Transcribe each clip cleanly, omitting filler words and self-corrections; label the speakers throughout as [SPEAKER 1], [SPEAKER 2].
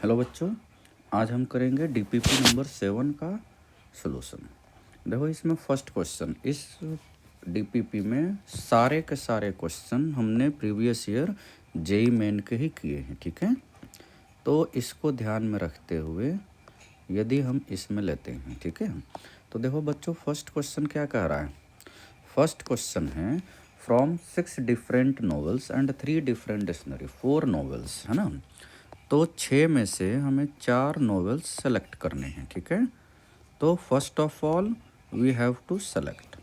[SPEAKER 1] Hello बच्चों, आज हम करेंगे डीपीपी नंबर 7 का सॉल्यूशन। देखो इसमें फर्स्ट क्वेश्चन, इस डीपीपी में सारे के सारे क्वेश्चन हमने प्रीवियस ईयर जेई मेन के ही किए हैं, ठीक है। तो इसको ध्यान में रखते हुए यदि हम इसमें लेते हैं, ठीक है। तो देखो बच्चों, फर्स्ट क्वेश्चन क्या कह रहा है। फर्स्ट क्वेश्चन है from 6 different novels and 3 different dictionary, 4 novels है ना। तो 6 में से हमें 4 नॉवेल्स सेलेक्ट करने हैं, ठीक है। तो first of all we have to select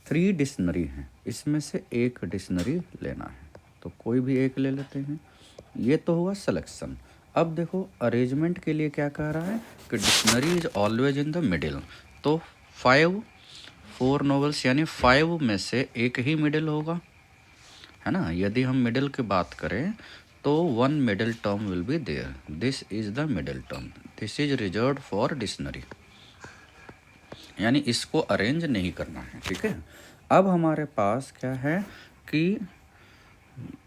[SPEAKER 1] 3 dictionary हैं, इसमें से एक डिक्शनरी लेना है। तो कोई भी एक ले लेते हैं। ये तो हुआ सिलेक्शन। अब देखो अरेंजमेंट के लिए क्या कह रहा है कि dictionary is always in the middle. तो 4 नॉवेल्स यानी 5 में से एक ही मिडिल होगा, है ना। यदि हम मिडिल की बात करें तो 1 middle term will be there, this is the middle term, this is reserved for dictionary, यानी इसको अरेंज नहीं करना है, ठीक है। अब हमारे पास क्या है कि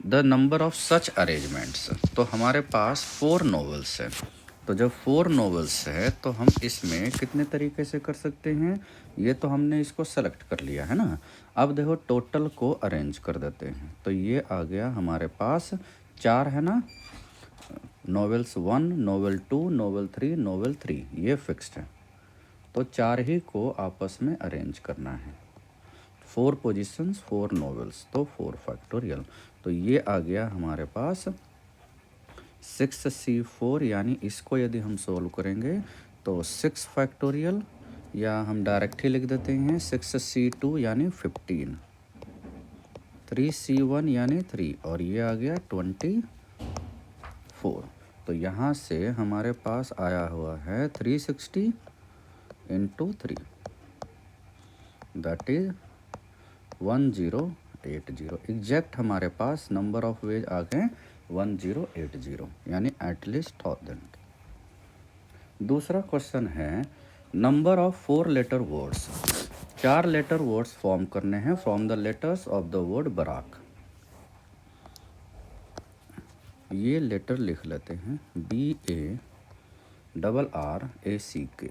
[SPEAKER 1] the number of such arrangements, तो हमारे पास 4 नॉवेल्स हैं। तो जब 4 नॉवेल्स है तो हम इसमें कितने तरीके से कर सकते हैं, ये तो हमने इसको सेलेक्ट कर लिया है ना। अब देखो टोटल को अरेंज कर देते हैं। तो ये आ गया हमारे पास 4 है ना, नॉवेल्स 1, नॉवेल 2, नॉवेल 3, नॉवेल 3, ये फिक्स्ड है। तो 4 ही को आपस में अरेंज करना है। 4 पोजीशंस 4 नॉवेल्स, तो 4 फैक्टोरियल। तो ये आ गया हमारे पास 6C4, यानी इसको यदि हम सोल्व करेंगे तो 6 फैक्टोरियल, या हम डायरेक्ट ही लिख देते हैं 6C2 यानी 15, 3C1 यानी 3, और ये आ गया 24। तो यहाँ से हमारे पास आया हुआ है 360 इंटू 3, दैट इज 1080। एग्जैक्ट हमारे पास नंबर ऑफ वेज आ गए 1080, यानी एटलीस्ट 1000। दूसरा क्वेश्चन है number of 4 letter words, 4 letter words form करने हैं from the letters of the word Barack. ये लेटर लिख लेते हैं BARRACK।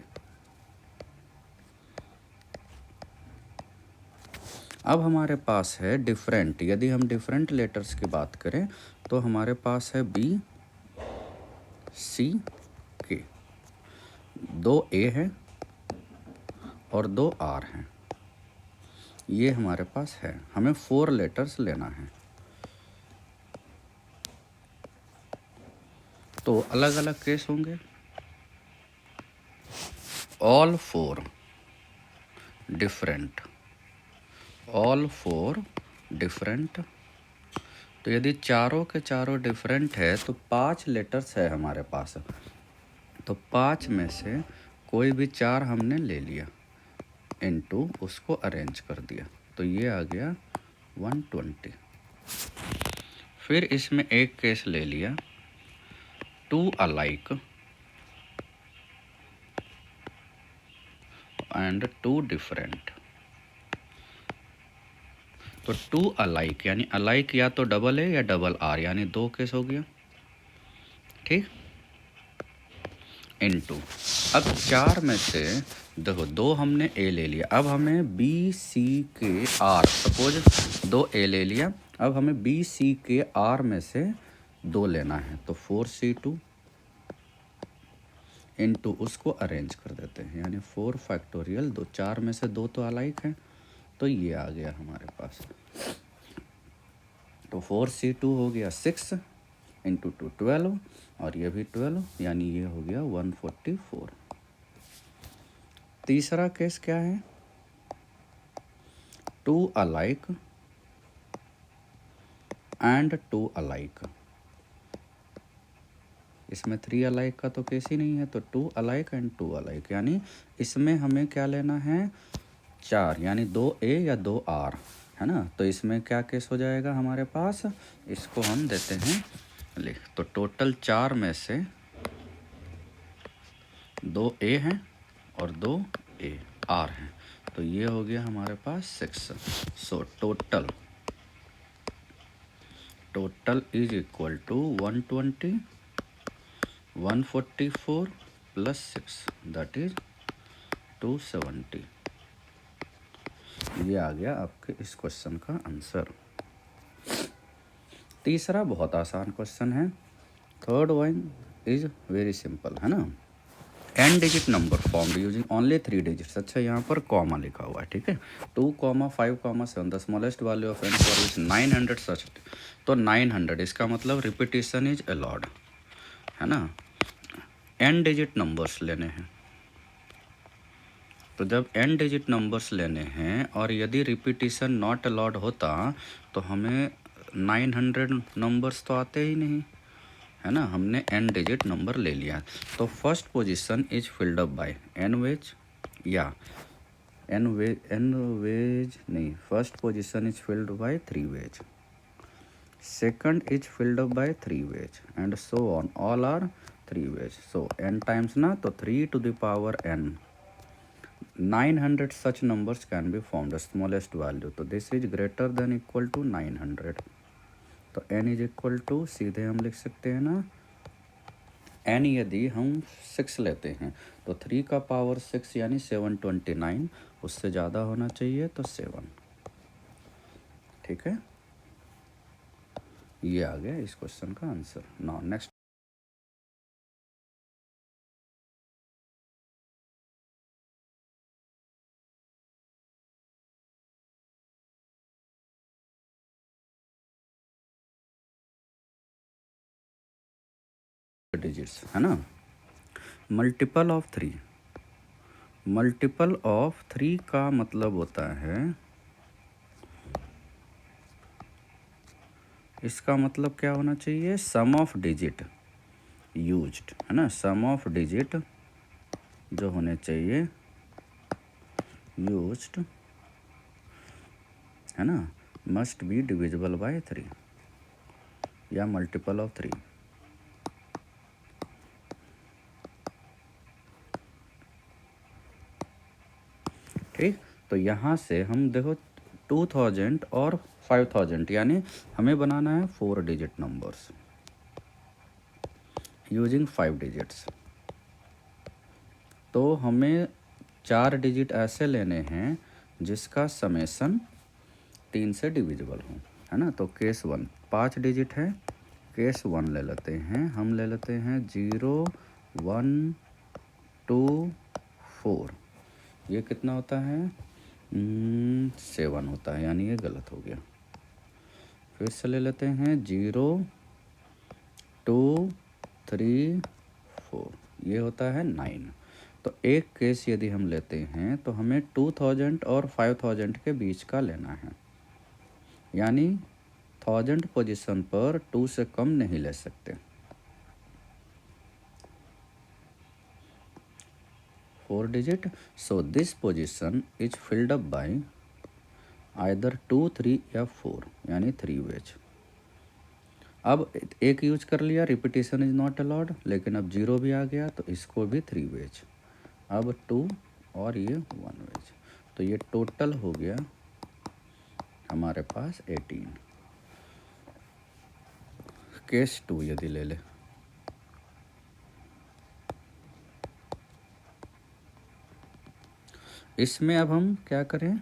[SPEAKER 1] अब हमारे पास है डिफरेंट, यदि हम डिफरेंट लेटर्स की बात करें तो हमारे पास है BCK, 2 A है और 2 R हैं। ये हमारे पास है, हमें 4 लेटर्स लेना है। तो अलग अलग केस होंगे, ऑल 4 डिफरेंट, ऑल 4 डिफरेंट। तो यदि चारों के चारों डिफरेंट है तो 5 लेटर्स है हमारे पास। तो 5 में से कोई भी 4 हमने ले लिया, इनटू उसको अरेंज कर दिया, तो ये आ गया 120। फिर इसमें एक केस ले लिया 2 अलाइक एंड 2 डिफरेंट। तो 2 अलाइक यानी अलाइक या तो डबल है या डबल आर, यानी 2 केस हो गया, ठीक। इनटू अब 4 में से देखो 2 हमने ए ले लिया, अब हमें BCKR, सपोज 2 ए ले लिया, अब हमें BCKR में से 2 लेना है। तो 4C2 इनटू उसको अरेंज कर देते हैं, यानी 4 फैक्टोरियल, 2 4 में से 2 तो अलाइक है, तो ये आ गया हमारे पास। तो 4C2 हो गया 6 इंटू 2 12, और ये भी 12, यानी ये हो गया 144। तीसरा केस क्या है, 2 अलाइक एंड 2 अलाइक। इसमें 3 अलाइक का तो केस ही नहीं है, तो 2 अलाइक एंड 2 अलाइक, यानी इसमें हमें क्या लेना है 4, यानी 2 A या 2 R, है ना। तो इसमें क्या केस हो जाएगा हमारे पास, इसको हम देते हैं लिख। तो टोटल 4 में से 2 A हैं और 2 R हैं, तो ये हो गया हमारे पास 6। So total is equal to 120 144 plus 6 that is 270। ये आ गया आपके इस क्वेश्चन का आंसर। तीसरा बहुत आसान क्वेश्चन है। Third one is very simple, है ना। n digit number formed using only 3 digits. अच्छा, यहाँ पर कॉमा लिखा हुआ है, ठीक है। 2, 5, 7 the smallest value of n for which 900 सच। तो 900 इसका मतलब रिपीटिशन इज अलाउड, है ना। n डिजिट नंबर्स लेने हैं, तो जब n डिजिट नंबर्स लेने हैं और यदि रिपीटिशन नॉट अलाउड होता तो हमें 900 नंबर्स तो आते ही नहीं, है ना। हमने n डिजिट नंबर ले लिया। तो first position is filled up by n ways, या n वेज नहीं, first position is filled by 3 ways, second is filled up by 3 ways and so on, all are 3 ways. So n times ना, तो 3 to the power n 900 such numbers can be formed, the smallest value, तो this is greater than equal to 900। तो n is equal to, सीधे हम लिख सकते हैं ना, n यदि हम 6 लेते हैं तो 3 का पावर 6 यानी 729, उससे ज़्यादा होना चाहिए तो 7, ठीक है। ये आ गया इस क्वेश्चन का आंसर। नाउ नेक्स्ट डिजिट्स, है ना। मल्टीपल ऑफ 3, मल्टीपल ऑफ 3 का मतलब होता है, इसका मतलब क्या होना चाहिए, सम ऑफ डिजिट यूज्ड, है ना। सम ऑफ डिजिट जो होने चाहिए यूज्ड, है ना, मस्ट बी डिविजिबल बाय 3 या मल्टीपल ऑफ 3। ठीक, तो यहाँ से हम देखो 2000 और 5000 यानी हमें बनाना है 4 डिजिट नंबर्स यूजिंग 5 डिजिट्स। तो हमें 4 डिजिट ऐसे लेने हैं जिसका समेसन 3 से डिविजिबल हो, है ना। तो केस 1 5 डिजिट है, केस 1 ले लेते हैं, हम ले लेते हैं 0 1 2 4। ये कितना होता है, 7 होता है, यानी ये गलत हो गया। फिर से ले लेते हैं 0 2 3 4, ये होता है 9। तो एक केस यदि हम लेते हैं तो हमें 2000 और 5000 के बीच का लेना है, यानी 1000 पोजीशन पर 2 से कम नहीं ले सकते। 4 digit, so this position is filled up bye either 2 3 या 4, यानी 3 वेज। अब एक यूज कर लिया, रिपीटिशन इज नॉट अलाउड, लेकिन अब 0 भी आ गया तो इसको भी 3 वेज, अब 2 और ये 1 वेज। तो ये टोटल हो गया हमारे पास 18। केस 2 यदि ले ले, इसमें अब हम क्या करें,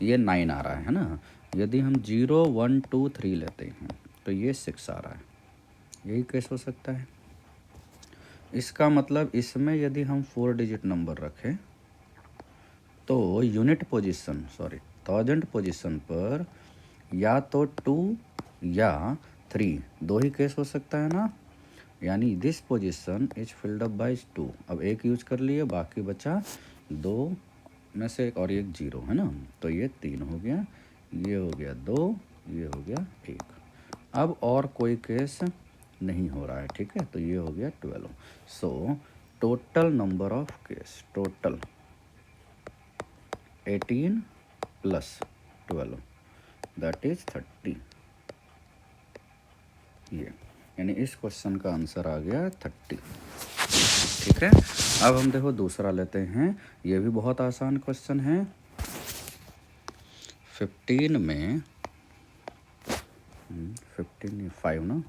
[SPEAKER 1] ये 9 आ रहा है ना। यदि हम 0 1 2 3 लेते हैं तो ये 6 आ रहा है, यही केस हो सकता है। इसका मतलब इसमें यदि हम 4 डिजिट नंबर रखें तो यूनिट पोजीशन 1000 पोजीशन पर या तो 2 या 3, दो ही केस हो सकता है ना। यानी this position is filled up bye 2। अब एक यूज कर लिए, बाकी बचा 2 में से एक, और एक 0, है ना। तो ये 3 हो गया, ये हो गया 2, ये हो गया 1। अब और कोई केस नहीं हो रहा है, ठीक है। तो ये हो गया 12। सो total number of case, total 18 plus 12 that is 30। ये यानी इस क्वेश्चन का आंसर आ गया 30, ठीक है। अब हम देखो दूसरा लेते हैं, ये भी बहुत आसान क्वेश्चन है। 15 में 15 5 ना,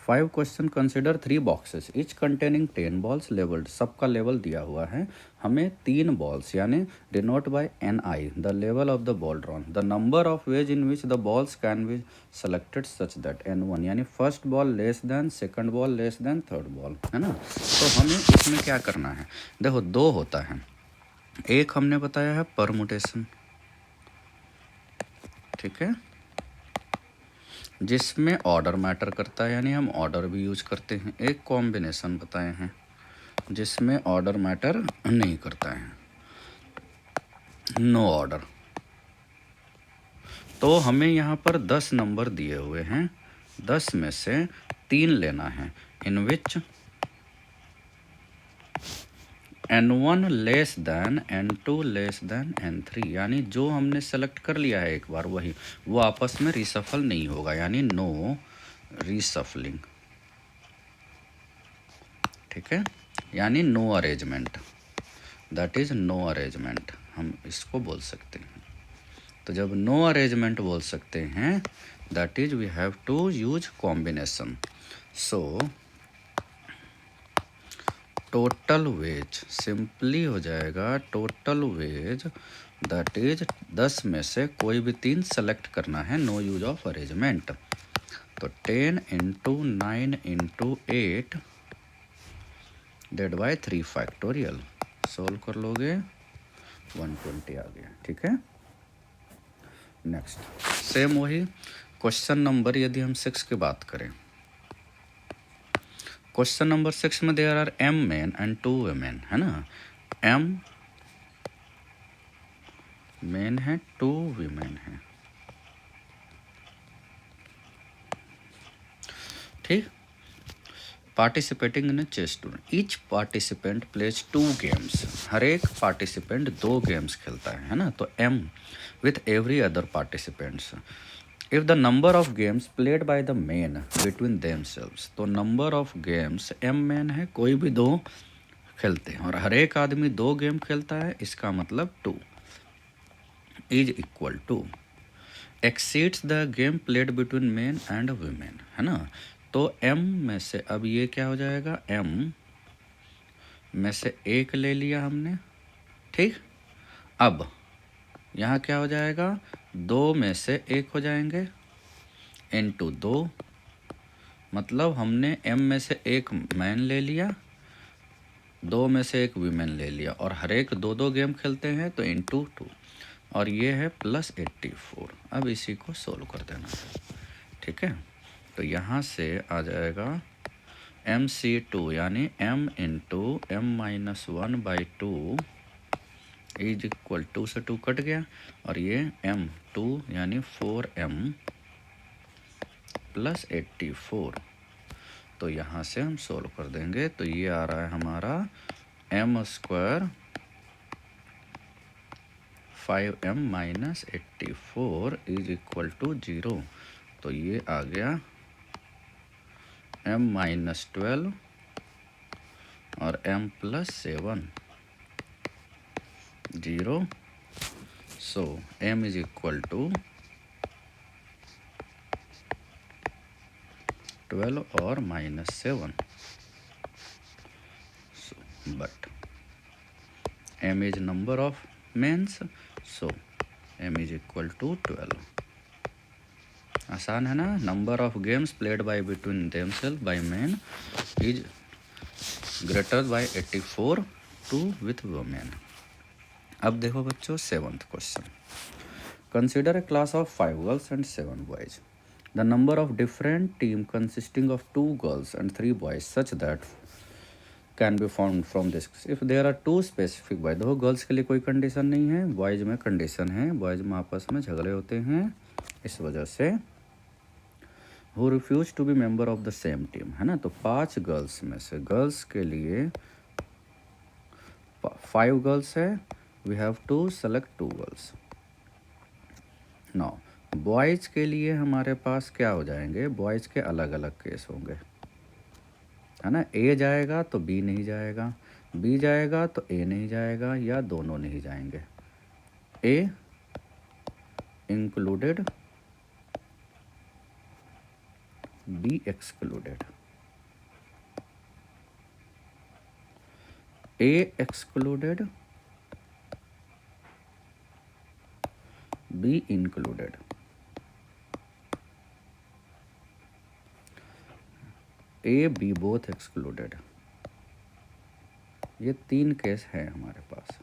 [SPEAKER 1] 5 question consider 3 boxes each containing 10 balls labelled, सबका लेवल दिया हुआ है हमें 3 बॉल्स यानी डिनोट बाय NI द लेवल of the ball drawn, the number of ways in which the balls can be selected such that N1 यानी first ball less than second ball less than third ball, है ना। तो हमें इसमें क्या करना है, देखो 2 होता है, एक हमने बताया है परमुटेशन, ठीक है, जिसमें ऑर्डर मैटर करता है यानी हम ऑर्डर भी यूज करते हैं। एक कॉम्बिनेशन बताए हैं जिसमें ऑर्डर मैटर नहीं करता है, नो ऑर्डर। तो हमें यहाँ पर 10 नंबर दिए हुए हैं, 10 में से 3 लेना है इन विच N1 less than N2 less than N3, यानी जो हमने सेलेक्ट कर लिया है एक बार वही, वो आपस में रिसफल नहीं होगा यानी नो रीसफलिंग, ठीक है, यानी no arrangement, that is no arrangement हम इसको बोल सकते हैं। तो जब नो अरेंजमेंट बोल सकते हैं that is we have to use combination. So total ways simply हो जाएगा, टोटल वेज दैट इज 10 में से कोई भी 3 सेलेक्ट करना है, नो यूज ऑफ अरेंजमेंट। तो 10 into 9 into 8 divide by 3 factorial, solve कर लोगे 120 आ गया, ठीक है। नेक्स्ट सेम वही क्वेश्चन नंबर, यदि हम 6 की बात करें, क्वेश्चन नंबर 6 में there are M men and 2 women, है ना, M मेन है 2 women है, ठीक। Participating in chess tournament, each participant plays 2 games, हर एक पार्टिसिपेंट 2 गेम्स खेलता है ना। तो M with every other participants, if the number of games played by the men between themselves, तो number of games M men है, कोई भी 2 खेलते हैं और हर एक आदमी 2 गेम खेलता है, इसका मतलब 2 is equal to exceeds the game played between men and women, है ना। तो M में से अब ये क्या हो जाएगा, M में से 1 ले लिया हमने, ठीक। अब यहाँ क्या हो जाएगा, 2 में से 1 हो जाएंगे इनटू 2, मतलब हमने M में से 1 मैन ले लिया, 2 में से 1 वीमेन ले लिया और हर एक 2-2 गेम खेलते हैं तो इनटू 2, और ये है प्लस 84। अब इसी को सोल्व कर देना है, ठीक है। तो यहाँ से आ जाएगा MC2 यानी M into M-1/2 is equal 2 से 2 कट गया, और ये M2 यानी 4M प्लस 84। तो यहाँ से हम सोल्व कर देंगे, तो ये आ रहा है हमारा M² 5M minus 84 is equal to 0। तो ये आ गया M-12 और M + 7 0। So M is equal to 12 और -7, but M is number of mens, so M is equal to 12। आसान है ना, number of games played by between themselves by men is greater by 84 to with women. अब देखो बच्चों 7th question, consider a class of 5 girls and 7 boys, the number of different team consisting of 2 girls and 3 boys such that can be found from this if there are 2 specific boy. देखो girls के लिए कोई condition नहीं है, boys में condition है, boys में आपस में झगड़े होते हैं, इस वजह से who refuse to be member of the same team, है ना। तो 5 गर्ल्स में से गर्ल्स के लिए 5 गर्ल्स है, we have to select 2 girls. Now boys के लिए हमारे पास क्या हो जाएंगे, बॉयज़ के अलग अलग केस होंगे, है ना। A जाएगा तो B नहीं जाएगा, B जाएगा तो A नहीं जाएगा, या दोनों नहीं जाएंगे। A included B excluded, A excluded, B included, A B both excluded. ये 3 केस हैं हमारे पास।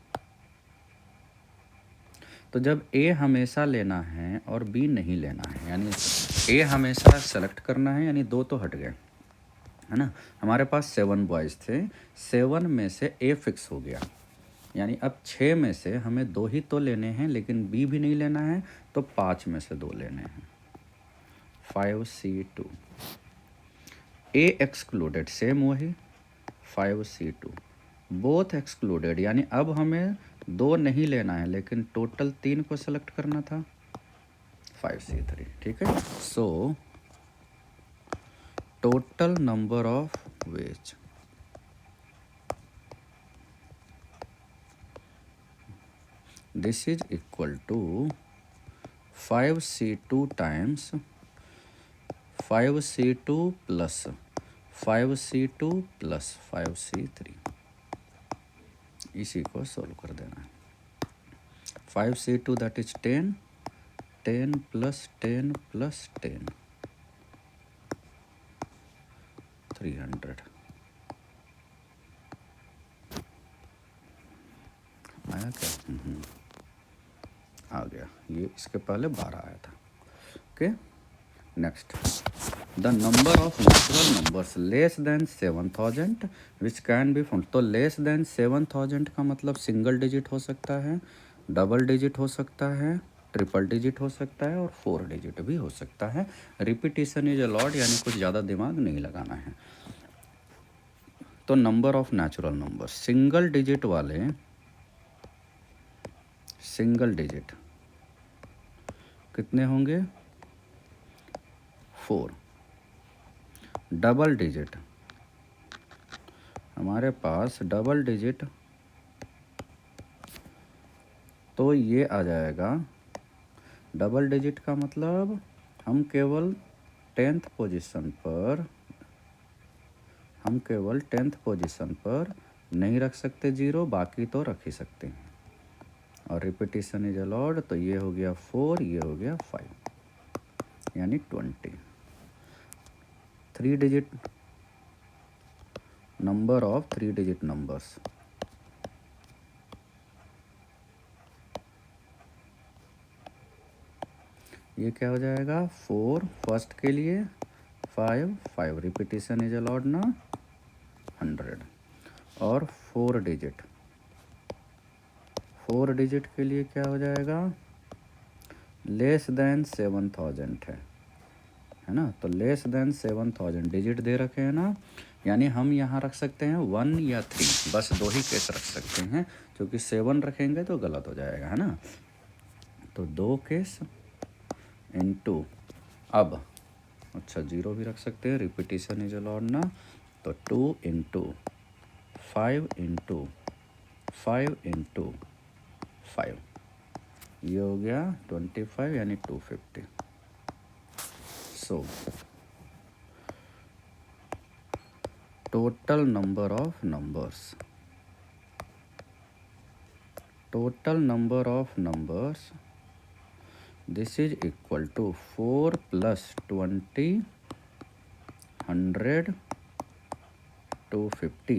[SPEAKER 1] तो जब ए हमेशा लेना है और बी नहीं लेना है, यानी ए हमेशा सेलेक्ट करना है, यानी 2 तो हट गए, है ना। हमारे पास 7 बॉयज़ थे, 7 में से ए फिक्स हो गया, यानी अब 6 में से हमें 2 ही तो लेने हैं, लेकिन बी भी नहीं लेना है, तो 5 में से 2 लेने हैं। 5C2। ए एक्सक्लूडेड, सेम वही 5C2। बोथ एक्सक्लूडेड, यानी अब हमें 2 नहीं लेना है, लेकिन टोटल 3 को सेलेक्ट करना था, 5C3। ठीक है। So total number of ways, this is equal to 5C2 times 5C2 plus 5C2 plus 5C3। इसी को सोल्व कर देना है। 5C2 that is 10, 10 plus 10 plus 10, 300। आया क्या? आ गया। ये इसके पहले 12 आया था। Okay, next, the number of natural numbers less than 7000 which can be found. तो लेस देन 7000 का मतलब सिंगल डिजिट हो सकता है, डबल डिजिट हो सकता है, ट्रिपल डिजिट हो सकता है, और 4 डिजिट भी हो सकता है। रिपीटिशन इज अलाउड, यानी कुछ ज़्यादा दिमाग नहीं लगाना है। तो number of natural number, single digit वाले, सिंगल डिजिट कितने होंगे? 4। डबल डिजिट, हमारे पास डबल डिजिट तो ये आ जाएगा। डबल डिजिट का मतलब हम केवल 10th पोजीशन पर नहीं रख सकते 0, बाकी तो रख ही सकते हैं। और रिपीटिशन इज अलाउड, तो ये हो गया 4, ये हो गया 5, यानी 20। 3 digit number of 3 digit numbers, ये क्या हो जाएगा? 4 फर्स्ट के लिए, 5 5, रिपीटिशन इज अलाउड ना, 100। और 4 डिजिट के लिए क्या हो जाएगा? लेस देन 7000 है ना। तो लेस देन 7000 डिजिट दे रखे हैं ना, यानी हम यहाँ रख सकते हैं 1 या 3, बस 2 ही केस रख सकते हैं, क्योंकि 7 रखेंगे तो गलत हो जाएगा, है ना। तो 2 केस इनटू, अब अच्छा 0 भी रख सकते हैं, रिपीटिशन इज अलाउड ना, तो 2 इंटू 5 इंटू 5 इंटू 5, ये हो गया 25, यानी 250। सो total number of numbers this is equal to 4 plus 20, 100, 250,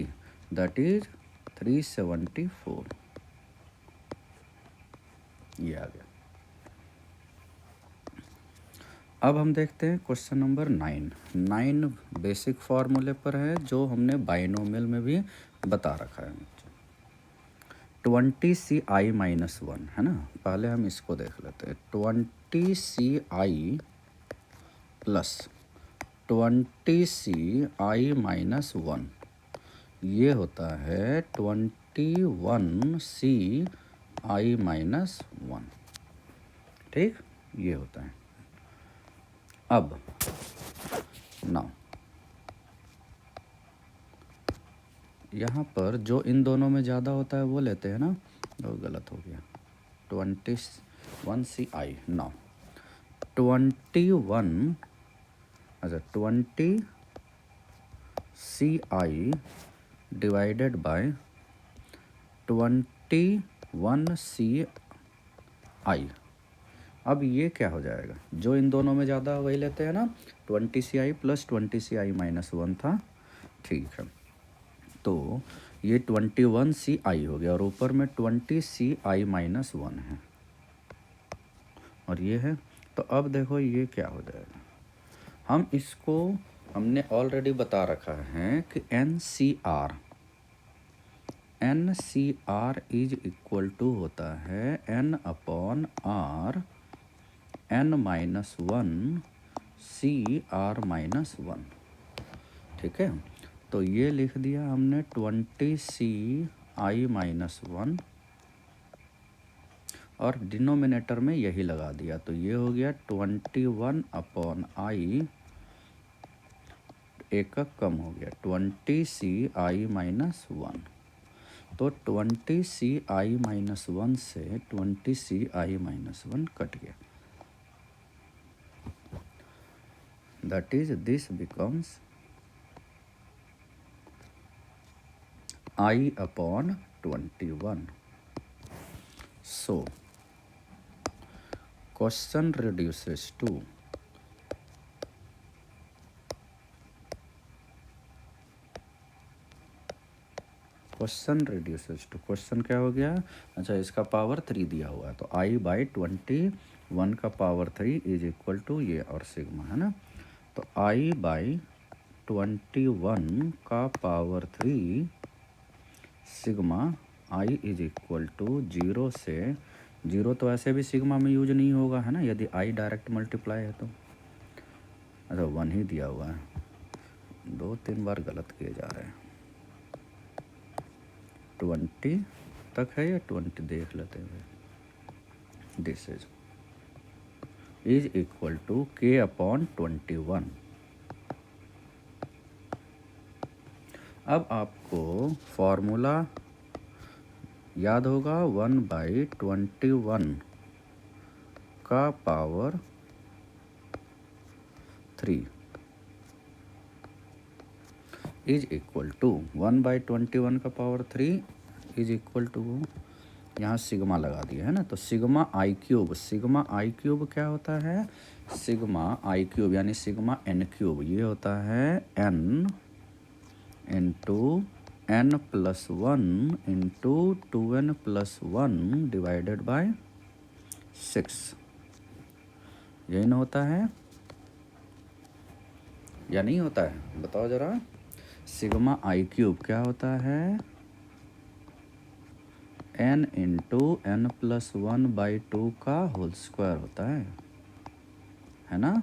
[SPEAKER 1] that is 374। ये आ गया। अब हम देखते हैं क्वेश्चन नंबर 9 बेसिक फार्मूले पर है, जो हमने बाइनोमियल में भी बता रखा है। 20ci-1 है ना। पहले हम इसको देख लेते हैं। 20ci प्लस 20ci-1, ये होता है 21ci-1। ठीक, ये होता है। अब नाउ यहाँ पर जो इन दोनों में ज़्यादा होता है वो लेते हैं ना, वो गलत हो गया। 21ci, नाउ 21 अच्छा 20ci डिवाइडेड बाय 21ci। अब ये क्या हो जाएगा, जो इन दोनों में ज़्यादा वही लेते हैं ना, 20ci प्लस 20ci माइनस 1 था, ठीक है। तो ये 21ci हो गया और ऊपर में 20ci माइनस 1 है और ये है। तो अब देखो ये क्या हो जाएगा, हम इसको हमने ऑलरेडी बता रखा है कि NCR इज इक्वल टू होता है N upon R N minus 1 CR minus 1, ठीक है। तो ये लिख दिया हमने 20ci माइनस 1 और डिनोमिनेटर में यही लगा दिया, तो ये हो गया 21 अपॉन i, एक का कम हो गया 20ci माइनस 1। तो 20ci माइनस 1 से 20ci माइनस 1 कट गया, that is this becomes i upon 21। So question reduces to question क्या हो गया, अच्छा इसका पावर 3 दिया हुआ है तो i बाई 21 का पावर 3 इज इक्वल टू ये और सिग्मा, है ना। तो i बाई 21 का power 3 sigma i is equal to 0 से 0, तो ऐसे भी सिग्मा में यूज नहीं होगा, है ना, यदि i डायरेक्ट मल्टीप्लाई है तो। अच्छा 1 ही दिया हुआ है, 2-3 बार गलत किए जा रहे हैं। 20 तक है या 20 देख लेते हैं। This is equal to k upon 21। अब आपको फॉर्मूला याद होगा 1/21 का पावर 3 इज इक्वल टू 1/21 का पावर 3 इज इक्वल टू, यहाँ सिग्मा लगा दिया है ना, तो सिग्मा आई क्यूब क्या होता है, सिग्मा आई क्यूब यानी सिग्मा n क्यूब, ये होता है n into n plus 1 into 2n plus 1 divided by 6, यही ना होता है या नहीं होता है, बताओ ज़रा। सिग्मा आई क्यूब क्या होता है, n इंटू n प्लस 1/2 का होल स्क्वायर होता है ना।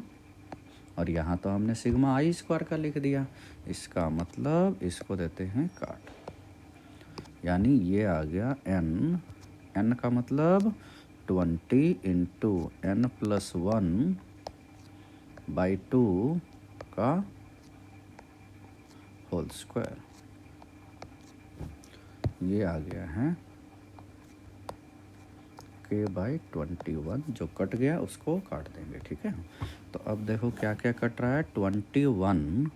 [SPEAKER 1] और यहाँ तो हमने सिग्मा आई स्क्वायर का लिख दिया, इसका मतलब इसको देते हैं काट, यानी ये आ गया n का मतलब 20 इंटू n प्लस 1/2 का होल स्क्वायर, ये आ गया है k/21, जो कट गया उसको काट देंगे, ठीक है। तो अब देखो क्या क्या कट रहा है, 21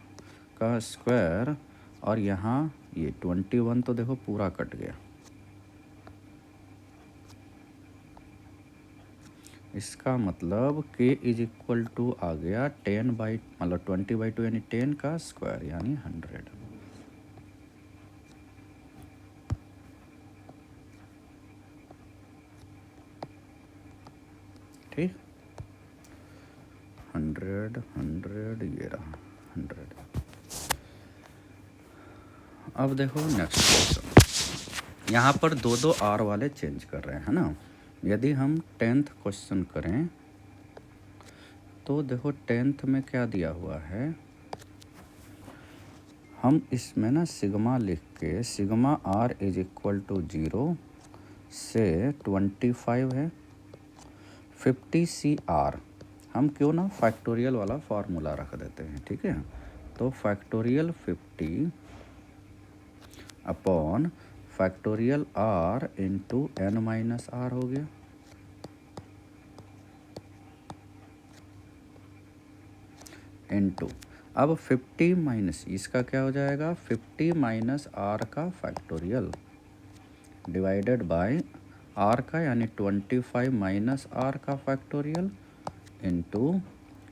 [SPEAKER 1] का स्क्वायर और यहाँ ये 21 तो देखो पूरा कट गया, इसका मतलब k इज इक्वल टू आ गया 20/2 यानी 10 का स्क्वायर यानी 100। ठीक, 100 ये रहा 100। अब देखो नेक्स्ट क्वेश्चन, यहाँ पर दो आर वाले चेंज कर रहे हैं, है ना। यदि हम 10th क्वेश्चन करें तो देखो 10th में क्या दिया हुआ है, हम इसमें ना सिग्मा लिख के, sigma r is equal to 0 से 25 है 50CR, हम क्यों ना फैक्टोरियल वाला फार्मूला रख देते हैं, ठीक है। तो factorial 50 upon factorial r into n minus r हो गया। इनटू, अब 50 माइनस इसका क्या हो जाएगा, 50 माइनस आर का फैक्टोरियल डिवाइडेड बाय आर का यानी 25 माइनस आर का factorial into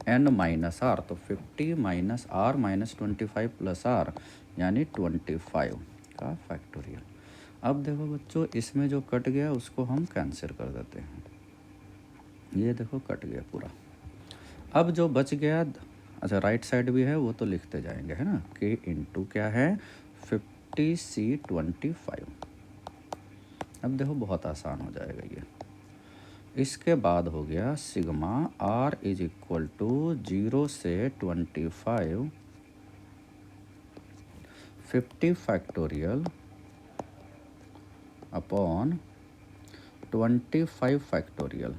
[SPEAKER 1] N minus R. तो 50 minus R minus 25 plus R यानी 25 का फैक्टोरियल। अब देखो बच्चों, इसमें जो कट गया उसको हम कैंसिल कर देते हैं। ये देखो कट गया पूरा। अब जो बच गया, अच्छा राइट साइड भी है वो तो लिखते जाएंगे, है ना, के इंटू क्या है 50C25। अब देखो बहुत आसान हो जाएगा ये। इसके बाद हो गया sigma are is equal to 0 से 25 50 फैक्टोरियल अपॉन 25 फैक्टोरियल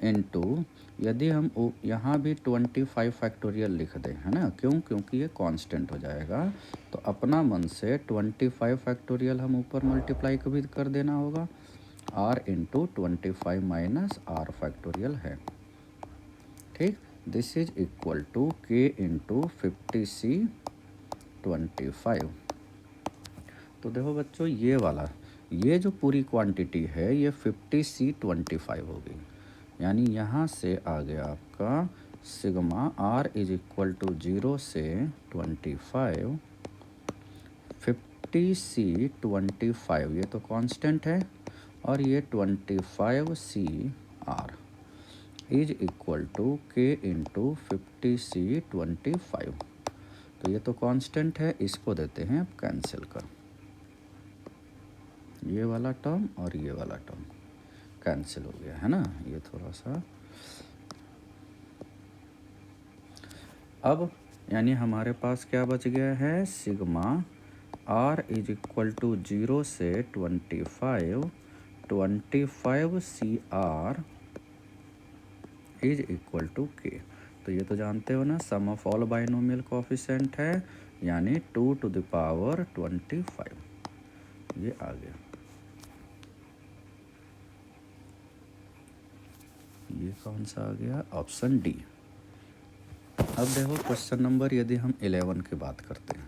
[SPEAKER 1] इनटू, यदि हम यहाँ भी 25 फैक्टोरियल लिख दें, है ना, क्यों, क्योंकि ये कांस्टेंट हो जाएगा, तो अपना मन से 25 फैक्टोरियल हम ऊपर मल्टीप्लाई कभी कर देना होगा, R into 25 minus R factorial है, ठीक। This is equal to K into 50C25। तो देखो बच्चों, ये वाला, ये जो पूरी क्वांटिटी है ये 50C25 होगी, यानी यहाँ से आ गया आपका sigma are is equal to 0 से 25 50C25, ये तो कांस्टेंट है, और ये 25CR is equal to K into 50C25। तो ये तो कांस्टेंट है, इसको देते हैं अब कैंसिल कर, ये वाला टर्म और ये वाला टर्म कैंसिल हो गया, है ना। ये थोड़ा सा, अब यानी हमारे पास क्या बच गया है, sigma are is equal to 0 से 25 इज इक्वल टू के। तो ये तो जानते हो ना, सम ऑफ ऑल बाइनोमियल कोफिशिएंट है, यानी 2 टू द पावर 25, ये आ गया। ये कौन सा आ गया, ऑप्शन डी। अब देखो क्वेश्चन नंबर, यदि हम 11 की बात करते हैं,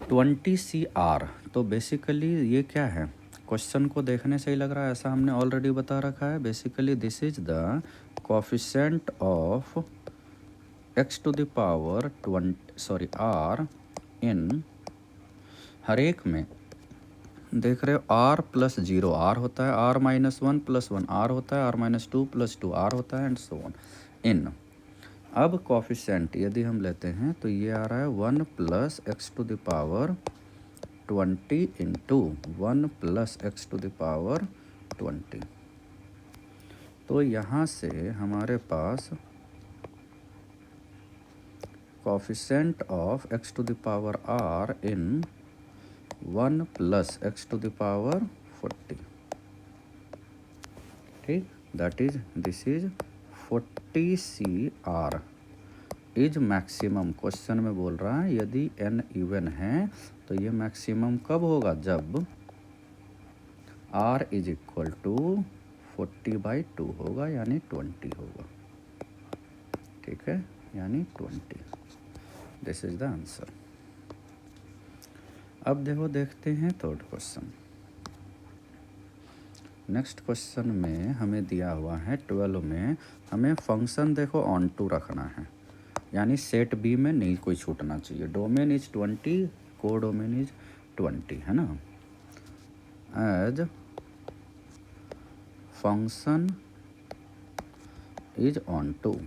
[SPEAKER 1] 20CR, तो बेसिकली ये क्या है, क्वेश्चन को देखने से ही लग रहा है, ऐसा हमने ऑलरेडी बता रखा है। Basically this is the coefficient of x to the power r in, हर एक में देख रहे हो r प्लस 0 r होता है, r माइनस 1 प्लस 1 r होता है, r माइनस 2 प्लस 2 r होता है, एंड सो ऑन इन। अब कोफिशिएंट यदि हम लेते हैं तो ये आ रहा है 1 plus X to the power 20 into 1 plus X to the power 20। तो यहाँ से हमारे पास coefficient of X to the power r in 1 plus X to the power 40, ठीक, that is this is 40CR is maximum. Question में बोल रहा है यदि n इवन है तो ये मैक्सिमम कब होगा, जब r इज इक्वल टू 40/2 होगा, यानी 20 होगा, ठीक है, यानी 20। This is the answer. अब देखते हैं थर्ड क्वेश्चन। नेक्स्ट क्वेश्चन में हमें दिया हुआ है 12 में, हमें फंक्शन देखो ऑन टू रखना है, यानी सेट बी में नहीं कोई छूटना चाहिए। डोमेन इज 20, को डोमेन इज 20, है ना। As function is onto,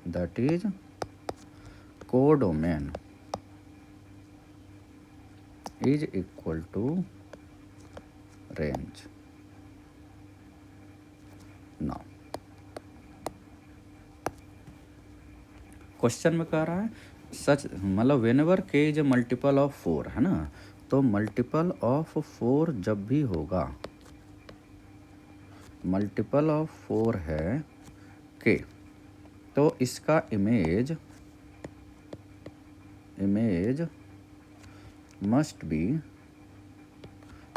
[SPEAKER 1] that is codomain is equal to range. Now question में कह रहा है सच, मतलब वेनेवर के इज ए मल्टीपल ऑफ 4, है ना, तो मल्टीपल ऑफ 4 जब भी होगा, मल्टीपल ऑफ 4 है के, तो इसका image must be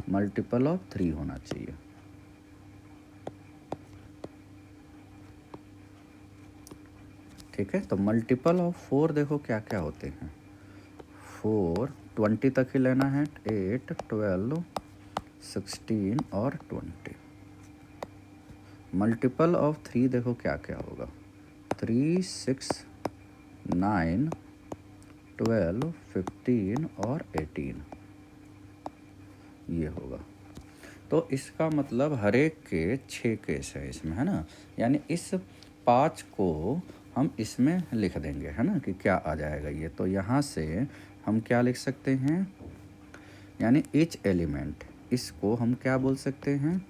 [SPEAKER 1] multiple of 3 होना चाहिए, ठीक है। तो मल्टीपल ऑफ 4 देखो क्या क्या होते हैं। 4 20 तक ही लेना है, 8 12 16 और 20। मल्टीपल ऑफ 3 देखो क्या क्या होगा, 3 6 9 12 15 और 18 ये होगा। तो इसका मतलब हर एक के 6 केस है इसमें, है ना। यानी इस 5 को हम इसमें लिख देंगे, है ना, कि क्या आ जाएगा ये। तो यहाँ से हम क्या लिख सकते हैं, यानी ईच एलिमेंट, इसको हम क्या बोल सकते हैं,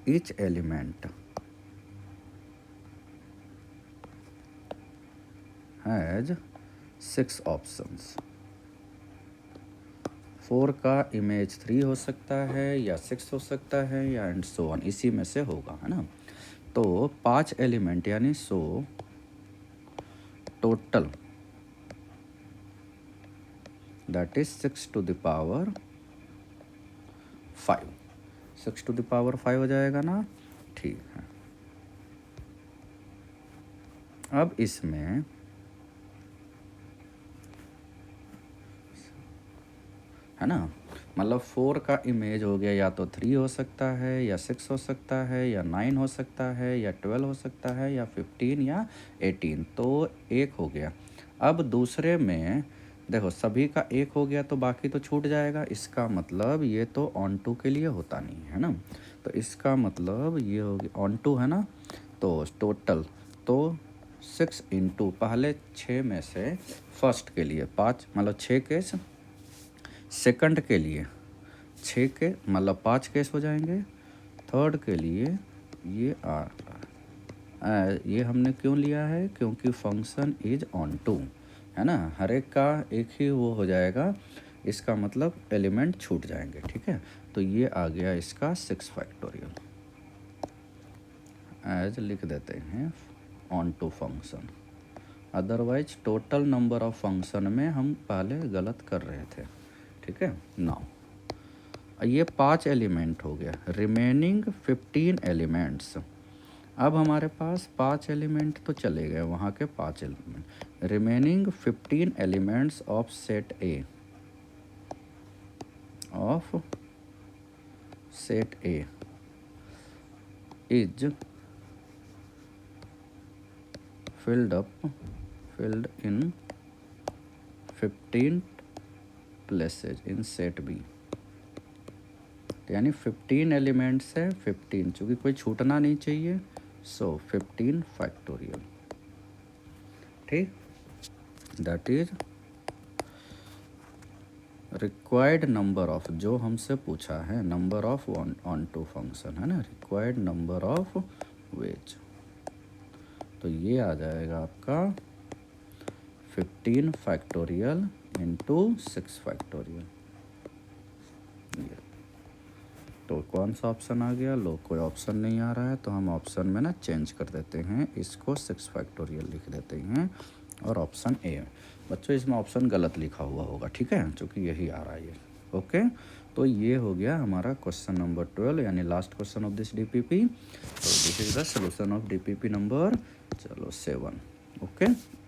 [SPEAKER 1] ईच एलिमेंट हैज 6 ऑप्शंस। 4 का इमेज 3 हो सकता है या 6 हो सकता है या एंड सो ऑन, इसी में से होगा, है ना। तो 5 एलिमेंट यानी total that is 6 to the power 5। 6 to the power 5 हो जाएगा ना, ठीक है। अब इसमें है ना, मतलब 4 का इमेज हो गया, या तो 3 हो सकता है या 6 हो सकता है या 9 हो सकता है या 12 हो सकता है या 15 या 18। तो एक हो गया। अब दूसरे में देखो सभी का एक हो गया तो बाकी तो छूट जाएगा। इसका मतलब ये तो ऑन टू के लिए होता नहीं है ना। तो इसका मतलब ये हो गया ऑन टू, है ना। तो टोटल तो 6 इंटू पहले 6 में से फर्स्ट के लिए 5, मतलब 6 केस, सेकंड के लिए 6 के मतलब 5 केस हो जाएंगे, थर्ड के लिए ये ये हमने क्यों लिया है, क्योंकि फंक्शन इज ऑन टू, है ना। हर एक का एक ही वो हो जाएगा, इसका मतलब एलिमेंट छूट जाएंगे, ठीक है। तो ये आ गया इसका 6 फैक्टोरियल, एज लिख देते हैं onto function. Otherwise total number of function में हम पहले गलत कर रहे थे, ठीक है। नाउ ये 5 एलिमेंट हो गया, रिमेनिंग 15 एलिमेंट्स। अब हमारे पास 5 एलिमेंट तो चले गए, वहाँ के 5 element, remaining 15 elements of set A, is filled in 15 places in set B। यानी 15 एलिमेंट्स है, 15 चूँकि कोई छूटना नहीं चाहिए, सो 15 फैक्टोरियल, ठीक। That is required number of, जो हमसे पूछा है number of onto function, है ना, रिक्वायर्ड नंबर ऑफ वेज। तो ये आ जाएगा आपका 15 फैक्टोरियल इंटू 6 फैक्टोरियल। तो कौन सा ऑप्शन आ गया, लो कोई ऑप्शन नहीं आ रहा है, तो हम ऑप्शन में ना चेंज कर देते हैं, इसको 6 फैक्टोरियल लिख देते हैं और ऑप्शन ए। बच्चों इसमें ऑप्शन गलत लिखा हुआ होगा, ठीक है, क्योंकि यही आ रहा है ये। ओके, तो ये हो गया हमारा क्वेश्चन नंबर 12, यानी last question of this DPP. तो this is the solution of DPP number 7। Okay.